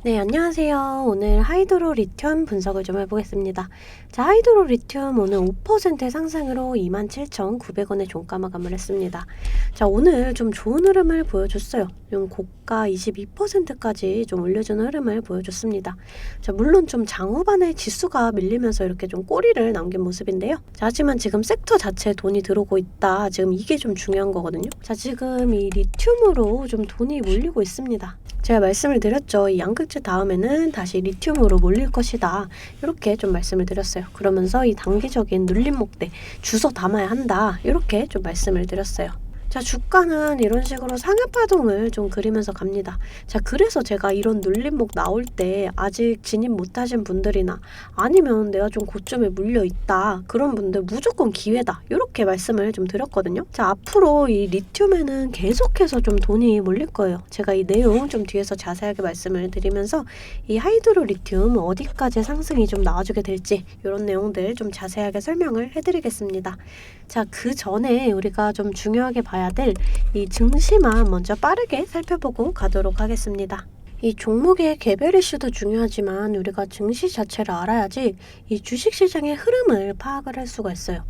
네, 안녕하세요. 오늘 하이드로 리튬 분석을 좀 해보겠습니다. 자, 하이드로 리튬 오늘 5% 상승으로 27,900원에 종가 마감을 했습니다. 자, 오늘 좀 좋은 흐름을 보여줬어요. 좀 고가 22%까지 좀 올려주는 흐름을 보여줬습니다. 자, 물론 좀 장후반에 지수가 밀리면서 이렇게 좀 꼬리를 남긴 모습인데요. 자, 하지만 지금 섹터 자체에 돈이 들어오고 있다. 지금 이게 좀 중요한 거거든요. 자, 지금 이 리튬으로 좀 돈이 몰리고 있습니다. 제가 말씀을 드렸죠. 이 양극재 다음에는 다시 리튬으로 몰릴 것이다. 이렇게 좀 말씀을 드렸어요. 그러면서 이 단기적인 눌림목대 주워 담아야 한다. 이렇게 좀 말씀을 드렸어요. 자, 주가는 이런 식으로 상하파동을 좀 그리면서 갑니다. 자, 그래서 제가 이런 눌림목 나올 때 아직 진입 못하신 분들이나 아니면 내가 좀 고점에 물려있다 그런 분들 무조건 기회다 이렇게 말씀을 좀 드렸거든요. 자, 앞으로 이 리튬에는 계속해서 좀 돈이 몰릴 거예요. 제가 이 내용 좀 뒤에서 자세하게 말씀을 드리면서 이 하이드로 리튬 어디까지 상승이 좀 나와주게 될지 이런 내용들 좀 자세하게 설명을 해드리겠습니다. 자, 그 전에 우리가 좀 중요하게 봐야 될 이 증시만 먼저 빠르게 살펴보고 가도록 하겠습니다. 이 종목의 개별 이슈도 중요하지만 우리가 증시 자체를 알아야지 이 주식시장의 흐름을 파악을 할 수가 있어요.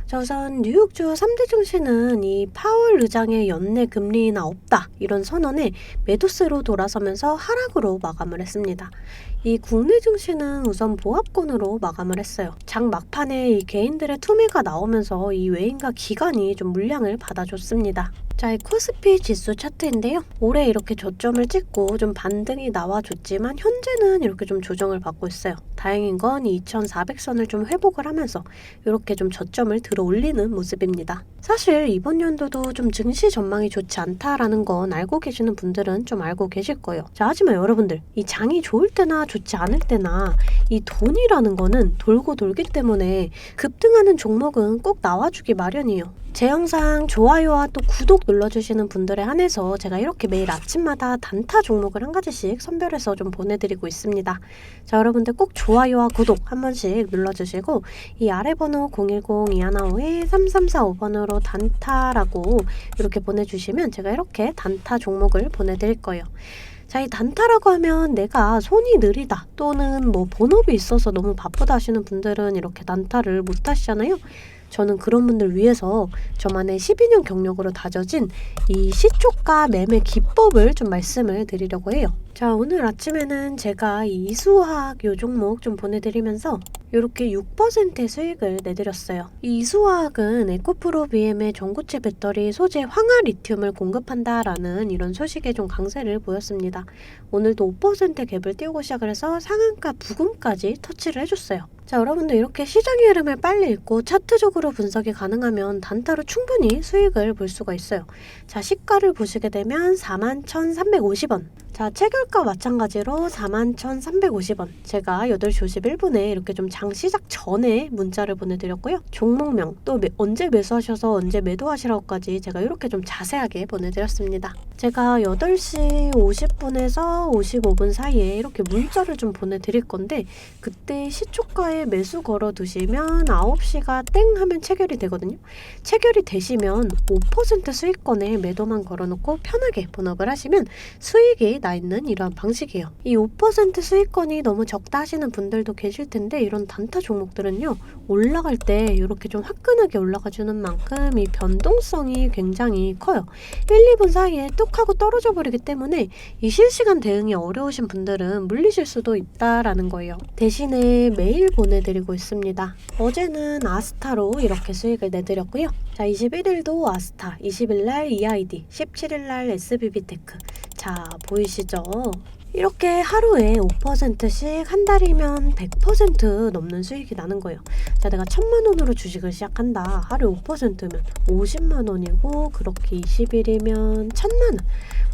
자, 우선 뉴욕주 3대 증시는 이 파월 의장의 연내 금리 인하 없다 이런 선언에 매도세로 돌아서면서 하락으로 마감을 했습니다. 이 국내 증시는 우선 보합권으로 마감을 했어요. 장 막판에 이 개인들의 투매가 나오면서 이 외인과 기관이 좀 물량을 받아줬습니다. 자, 이 코스피 지수 차트인데요. 올해 이렇게 저점을 찍고 좀 반등이 나와줬지만 현재는 이렇게 좀 조정을 받고 있어요. 다행인 건 2400선을 좀 회복을 하면서 이렇게 좀 저점을 들어 올리는 모습입니다. 사실 이번 연도도 좀 증시 전망이 좋지 않다라는 건 알고 계시는 분들은 좀 알고 계실 거예요. 자, 하지만 여러분들 이 장이 좋을 때나 좋지 않을 때나 이 돈이라는 거는 돌고 돌기 때문에 급등하는 종목은 꼭 나와주기 마련이에요. 제 영상 좋아요와 또 구독 눌러주시는 분들에 한해서 제가 이렇게 매일 아침마다 단타 종목을 한 가지씩 선별해서 좀 보내드리고 있습니다. 자, 여러분들 꼭 좋아요와 구독 한 번씩 눌러주시고 이 아래 번호 010-215-3345번으로 단타라고 이렇게 보내주시면 제가 이렇게 단타 종목을 보내드릴 거예요. 자, 이 단타라고 하면 내가 손이 느리다 또는 뭐 본업이 있어서 너무 바쁘다 하시는 분들은 이렇게 단타를 못 하시잖아요. 저는 그런 분들 위해서 저만의 12년 경력으로 다져진 이 시초가 매매 기법을 좀 말씀을 드리려고 해요. 자, 오늘 아침에는 제가 이 이수화학 요 종목 좀 보내드리면서 이렇게 6%의 수익을 내드렸어요. 이 이수화학은 에코프로 BM의 전고체 배터리 소재 황화 리튬을 공급한다라는 이런 소식에 좀 강세를 보였습니다. 오늘도 5% 갭을 띄우고 시작을 해서 상한가 부근까지 터치를 해줬어요. 자, 여러분들 이렇게 시장의 흐름을 빨리 읽고 차트적으로 분석이 가능하면 단타로 충분히 수익을 볼 수가 있어요. 자, 시가를 보시게 되면 41,350원. 자, 체결가 마찬가지로 41,350원. 제가 8시 51분에 이렇게 좀 장 시작 전에 문자를 보내드렸고요. 종목명 또 언제 매수하셔서 언제 매도하시라고까지 제가 이렇게 좀 자세하게 보내드렸습니다. 제가 8시 50분에서 55분 사이에 이렇게 문자를 좀 보내드릴 건데 그때 시초가에 매수 걸어두시면 9시가 땡 하면 체결이 되거든요. 체결이 되시면 5% 수익권에 매도만 걸어놓고 편하게 본업을 하시면 수익이 나 있는 이러한 방식이에요. 이 5% 수익권이 너무 적다 하시는 분들도 계실 텐데 이런 단타 종목들은요. 올라갈 때 이렇게 좀 화끈하게 올라가주는 만큼 이 변동성이 굉장히 커요. 1, 2분 사이에 뚝 하고 떨어져 버리기 때문에 이 실시간 대응이 어려우신 분들은 물리실 수도 있다라는 거예요. 대신에 매일 보내드리고 있습니다. 어제는 아스타로 이렇게 수익을 내드렸고요. 자, 21일도 아스타, 20일날 EID, 17일날 SBB테크. 자, 보이시죠? 이렇게 하루에 5%씩 한 달이면 100% 넘는 수익이 나는 거예요. 자, 내가 1,000만원으로 주식을 시작한다. 하루에 5%면 50만원이고 그렇게 20일이면 1,000만원.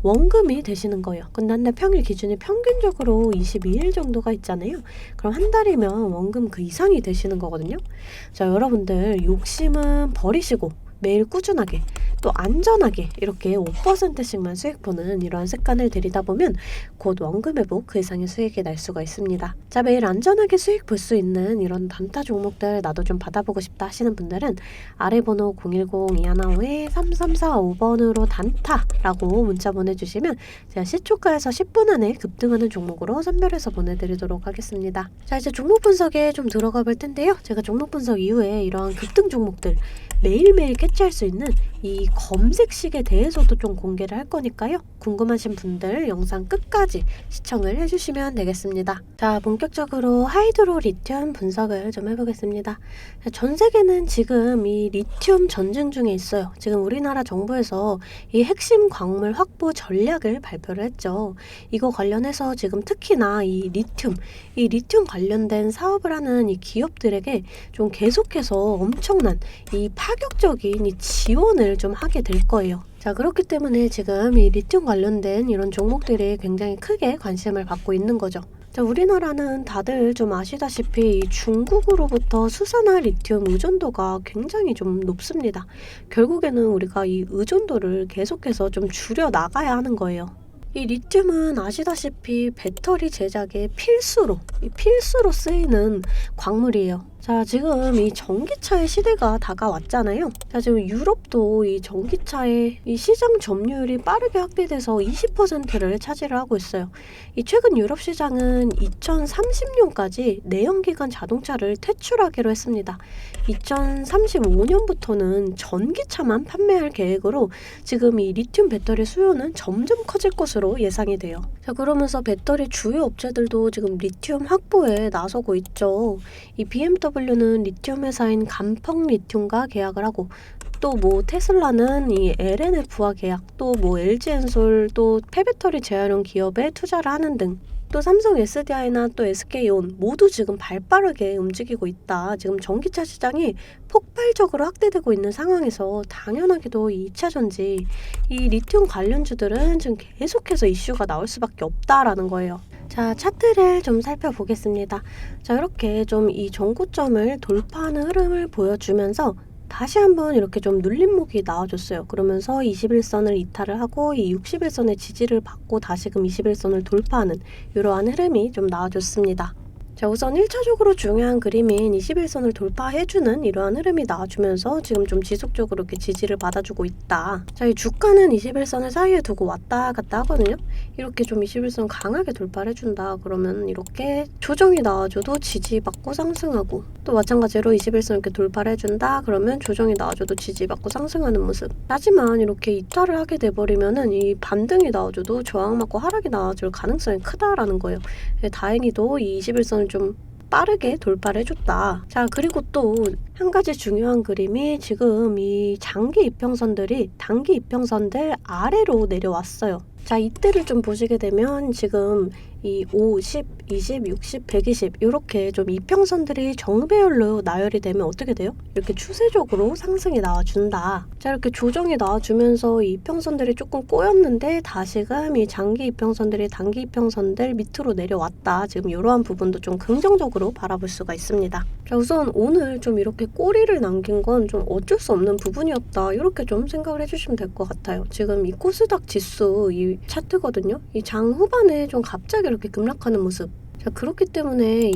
원금이 되시는 거예요. 근데 한 달 평일 기준이 평균적으로 22일 정도가 있잖아요. 그럼 한 달이면 원금 그 이상이 되시는 거거든요. 자, 여러분들 욕심은 버리시고 매일 꾸준하게 또 안전하게 이렇게 5%씩만 수익 보는 이러한 습관을 들이다 보면 곧 원금 회복 그 이상의 수익이 날 수가 있습니다. 자, 매일 안전하게 수익 볼 수 있는 이런 단타 종목들 나도 좀 받아보고 싶다 하시는 분들은 아래 번호 010-2155-3345번으로 단타라고 문자 보내주시면 제가 시초가에서 10분 안에 급등하는 종목으로 선별해서 보내드리도록 하겠습니다. 자, 이제 종목 분석에 좀 들어가 볼 텐데요. 제가 종목 분석 이후에 이러한 급등 종목들 매일매일 캐치할 수 있는 이 검색식에 대해서도 좀 공개를 할 거니까요. 궁금하신 분들 영상 끝까지 시청을 해주시면 되겠습니다. 자, 본격적으로 하이드로 리튬 분석을 좀 해보겠습니다. 자, 전 세계는 지금 이 리튬 전쟁 중에 있어요. 지금 우리나라 정부에서 이 핵심 광물 확보 전략을 발표를 했죠. 이거 관련해서 지금 특히나 이 리튬 관련된 사업을 하는 이 기업들에게 좀 계속해서 엄청난 이 파격적인 이 지원을 좀 하게 될 거예요. 자, 그렇기 때문에 지금 이 리튬 관련된 이런 종목들이 굉장히 크게 관심을 받고 있는 거죠. 자, 우리나라는 다들 좀 아시다시피 이 중국으로부터 수산화 리튬 의존도가 굉장히 좀 높습니다. 결국에는 우리가 이 의존도를 계속해서 좀 줄여 나가야 하는 거예요. 이 리튬은 아시다시피 배터리 제작에 필수로 쓰이는 광물이에요. 자, 지금 이 전기차의 시대가 다가왔잖아요. 자, 지금 유럽도 이 전기차의 이 시장 점유율이 빠르게 확대돼서 20%를 차지를 하고 있어요. 이 최근 유럽 시장은 2030년까지 내연기관 자동차를 퇴출하기로 했습니다. 2035년부터는 전기차만 판매할 계획으로 지금 이 리튬 배터리 수요는 점점 커질 것으로 예상이 돼요. 자, 그러면서 배터리 주요 업체들도 지금 리튬 확보에 나서고 있죠. 이 BMW는 리튬 회사인 감펑 리튬과 계약을 하고 또 뭐 테슬라는 이 LNF와 계약, 또 뭐 LG엔솔, 또 폐배터리 재활용 기업에 투자를 하는 등 또 삼성 SDI나 또 SK온 모두 지금 발빠르게 움직이고 있다. 지금 전기차 시장이 폭발적으로 확대되고 있는 상황에서 당연하게도 이 2차전지, 이 리튬 관련주들은 지금 계속해서 이슈가 나올 수밖에 없다라는 거예요. 자, 차트를 좀 살펴보겠습니다. 자, 이렇게 좀 이 전고점을 돌파하는 흐름을 보여주면서 다시 한번 이렇게 좀 눌림목이 나와줬어요. 그러면서 21선을 이탈을 하고 이 61선의 지지를 받고 다시금 21선을 돌파하는 이러한 흐름이 좀 나와줬습니다. 자, 우선 1차적으로 중요한 그림인 21선을 돌파해주는 이러한 흐름이 나와주면서 지금 좀 지속적으로 이렇게 지지를 받아주고 있다. 자, 이 주가는 21선을 사이에 두고 왔다 갔다 하거든요. 이렇게 좀 21선 강하게 돌파를 해준다. 그러면 이렇게 조정이 나와줘도 지지받고 상승하고, 또 마찬가지로 21선 이렇게 돌파를 해준다. 그러면 조정이 나와줘도 지지받고 상승하는 모습. 하지만 이렇게 이탈을 하게 돼버리면은 이 반등이 나와줘도 저항받고 하락이 나와줄 가능성이 크다라는 거예요. 다행히도 이 21선을 좀 빠르게 돌파를 해줬다. 자, 그리고 또 한 가지 중요한 그림이 지금 이 장기 이평선들이 단기 이평선들 아래로 내려왔어요. 자, 이때를 좀 보시게 되면 지금 이 5, 10, 20, 60, 120 이렇게 좀 이평선들이 정배열로 나열이 되면 어떻게 돼요? 이렇게 추세적으로 상승이 나와준다. 자, 이렇게 조정이 나와주면서 이 이평선들이 조금 꼬였는데 다시금 이 장기 이평선들이 단기 이평선들 밑으로 내려왔다. 지금 이러한 부분도 좀 긍정적으로 바라볼 수가 있습니다. 자, 우선 오늘 좀 이렇게 꼬리를 남긴 건 좀 어쩔 수 없는 부분이었다. 이렇게 좀 생각을 해주시면 될 것 같아요. 지금 이 코스닥 지수 이 차트거든요. 이 장 후반에 좀 갑자기 이렇게 급락하는 모습. 자, 그렇기 때문에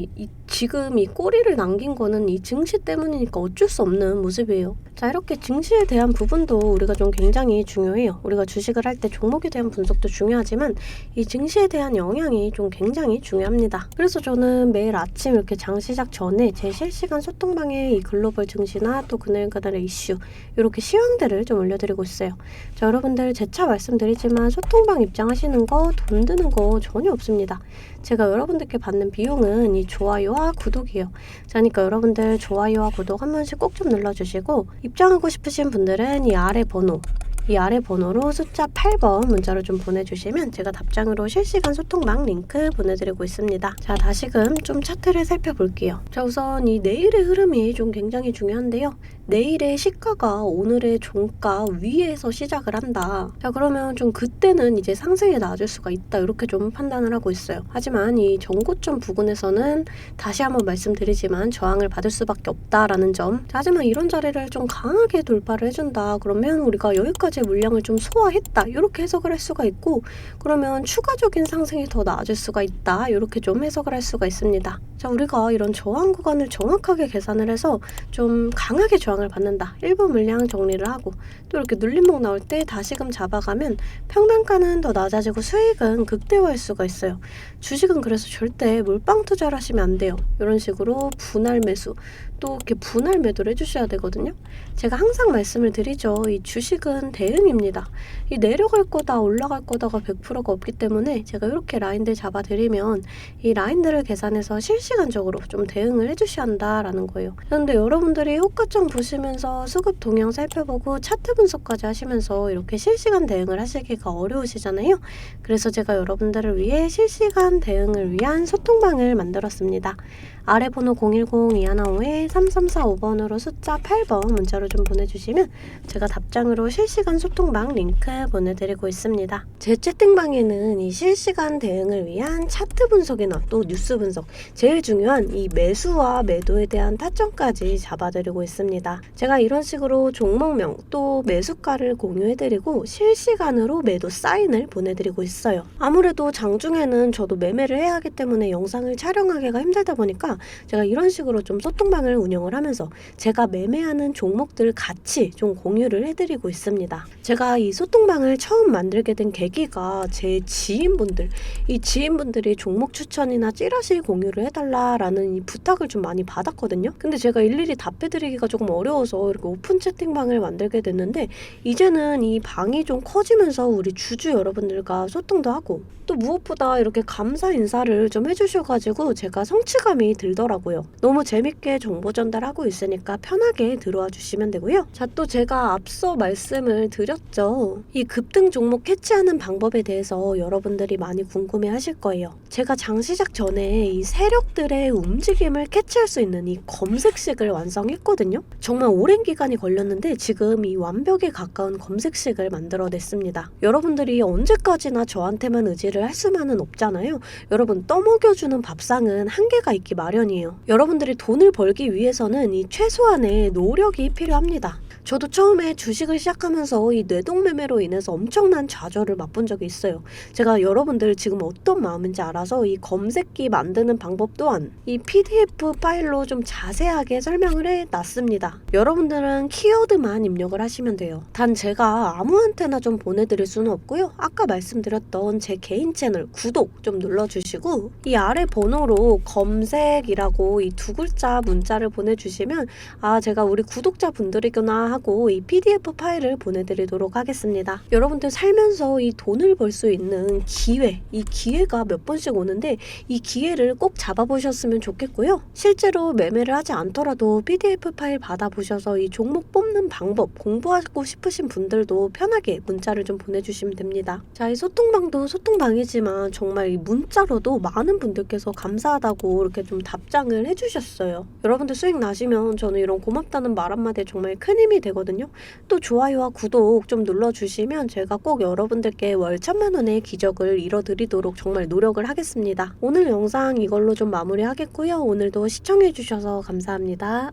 지금 이 꼬리를 남긴 거는 이 증시 때문이니까 어쩔 수 없는 모습이에요. 자, 이렇게 증시에 대한 부분도 우리가 좀 굉장히 중요해요. 우리가 주식을 할 때 종목에 대한 분석도 중요하지만 이 증시에 대한 영향이 좀 굉장히 중요합니다. 그래서 저는 매일 아침 이렇게 장 시작 전에 제 실시간 소통방에 이 글로벌 증시나 또 그날그날의 이슈 이렇게 시황들을 좀 올려드리고 있어요. 자, 여러분들 재차 말씀드리지만 소통방 입장하시는 거 돈 드는 거 전혀 없습니다. 제가 여러분들께 받는 비용은 이 좋아요와 구독이에요. 자, 그러니까 여러분들 좋아요와 구독 한 번씩 꼭 좀 눌러주시고 입장하고 싶으신 분들은 이 아래 번호로 숫자 8번 문자로 좀 보내주시면 제가 답장으로 실시간 소통방 링크 보내드리고 있습니다. 자, 다시금 좀 차트를 살펴볼게요. 자, 우선 이 내일의 흐름이 좀 굉장히 중요한데요. 내일의 시가가 오늘의 종가 위에서 시작을 한다. 자, 그러면 좀 그때는 이제 상승이 나아질 수가 있다. 이렇게 좀 판단을 하고 있어요. 하지만 이 전고점 부근에서는 다시 한번 말씀드리지만 저항을 받을 수밖에 없다라는 점. 자, 하지만 이런 자리를 좀 강하게 돌파를 해준다. 그러면 우리가 여기까지의 물량을 좀 소화했다. 이렇게 해석을 할 수가 있고, 그러면 추가적인 상승이 더 나아질 수가 있다. 이렇게 좀 해석을 할 수가 있습니다. 자, 우리가 이런 저항 구간을 정확하게 계산을 해서 좀 강하게 저항을 받는다. 일부 물량 정리를 하고 또 이렇게 눌림목 나올 때 다시금 잡아가면 평단가는 더 낮아지고 수익은 극대화할 수가 있어요. 주식은 그래서 절대 몰빵 투자를 하시면 안 돼요. 이런 식으로 분할 매수, 또 이렇게 분할 매도를 해주셔야 되거든요. 제가 항상 말씀을 드리죠. 이 주식은 대응입니다. 이 내려갈 거다 올라갈 거다가 100%가 없기 때문에 제가 이렇게 라인들 잡아드리면 이 라인들을 계산해서 실시간적으로 좀 대응을 해주셔야 한다라는 거예요. 그런데 여러분들이 호가점 보시면서 수급 동향 살펴보고 차트 분석까지 하시면서 이렇게 실시간 대응을 하시기가 어려우시잖아요. 그래서 제가 여러분들을 위해 실시간 대응을 위한 소통방을 만들었습니다. 아래 번호 010-215-3345번으로 숫자 8번 문자로 좀 보내주시면 제가 답장으로 실시간 소통방 링크 보내드리고 있습니다. 제 채팅방에는 이 실시간 대응을 위한 차트 분석이나 또 뉴스 분석, 제일 중요한 이 매수와 매도에 대한 타점까지 잡아드리고 있습니다. 제가 이런 식으로 종목명 또 매수가를 공유해드리고 실시간으로 매도 사인을 보내드리고 있어요. 아무래도 장중에는 저도 매매를 해야 하기 때문에 영상을 촬영하기가 힘들다 보니까 제가 이런 식으로 좀 소통방을 운영을 하면서 제가 매매하는 종목들 같이 좀 공유를 해드리고 있습니다. 제가 이 소통방을 처음 만들게 된 계기가 제 지인분들, 이 지인분들이 종목 추천이나 찌라시 공유를 해달라라는 이 부탁을 좀 많이 받았거든요. 근데 제가 일일이 답해드리기가 조금 어려워서 이렇게 오픈 채팅방을 만들게 됐는데, 이제는 이 방이 좀 커지면서 우리 주주 여러분들과 소통도 하고 또 무엇보다 이렇게 감사 인사를 좀 해주셔가지고 제가 성취감이 들더라고요. 너무 재밌게 정보 전달하고 있으니까 편하게 들어와 주시면 되고요. 자, 또 제가 앞서 말씀을 드렸죠. 이 급등 종목 캐치하는 방법에 대해서 여러분들이 많이 궁금해 하실 거예요. 제가 장 시작 전에 이 세력들의 움직임을 캐치할 수 있는 이 검색식을 완성했거든요. 정말 오랜 기간이 걸렸는데 지금 이 완벽에 가까운 검색식을 만들어냈습니다. 여러분들이 언제까지나 저한테만 의지를 할 수만은 없잖아요. 여러분, 떠먹여주는 밥상은 한계가 있기 마련이에요. 여러분들이 돈을 벌기 위해서는 이 최소한의 노력이 필요합니다. 저도 처음에 주식을 시작하면서 이 뇌동매매로 인해서 엄청난 좌절을 맛본 적이 있어요. 제가 여러분들 지금 어떤 마음인지 알아서 이 검색기 만드는 방법 또한 이 PDF 파일로 좀 자세하게 설명을 해놨습니다. 여러분들은 키워드만 입력을 하시면 돼요. 단 제가 아무한테나 좀 보내드릴 수는 없고요. 아까 말씀드렸던 제 개인 채널 구독 좀 눌러주시고 이 아래 번호로 검색이라고 이 두 글자 문자를 보내주시면 아, 제가 우리 구독자분들이구나 하고 이 PDF 파일을 보내드리도록 하겠습니다. 여러분들 살면서 이 돈을 벌 수 있는 기회, 이 기회가 몇 번씩 오는데 이 기회를 꼭 잡아보셨으면 좋겠고요. 실제로 매매를 하지 않더라도 PDF 파일 받아보셔서 이 종목 뽑는 방법 공부하고 싶으신 분들도 편하게 문자를 좀 보내주시면 됩니다. 자, 이 소통방도 소통방이지만 정말 이 문자로도 많은 분들께서 감사하다고 이렇게 좀 답장을 해주셨어요. 여러분들 수익 나시면 저는 이런 고맙다는 말 한마디에 정말 큰 힘이 되거든요. 또 좋아요와 구독 좀 눌러주시면 제가 꼭 여러분들께 월 1000만 원의 기적을 이뤄드리도록 정말 노력을 하겠습니다. 오늘 영상 이걸로 좀 마무리하겠고요. 오늘도 시청해주셔서 감사합니다.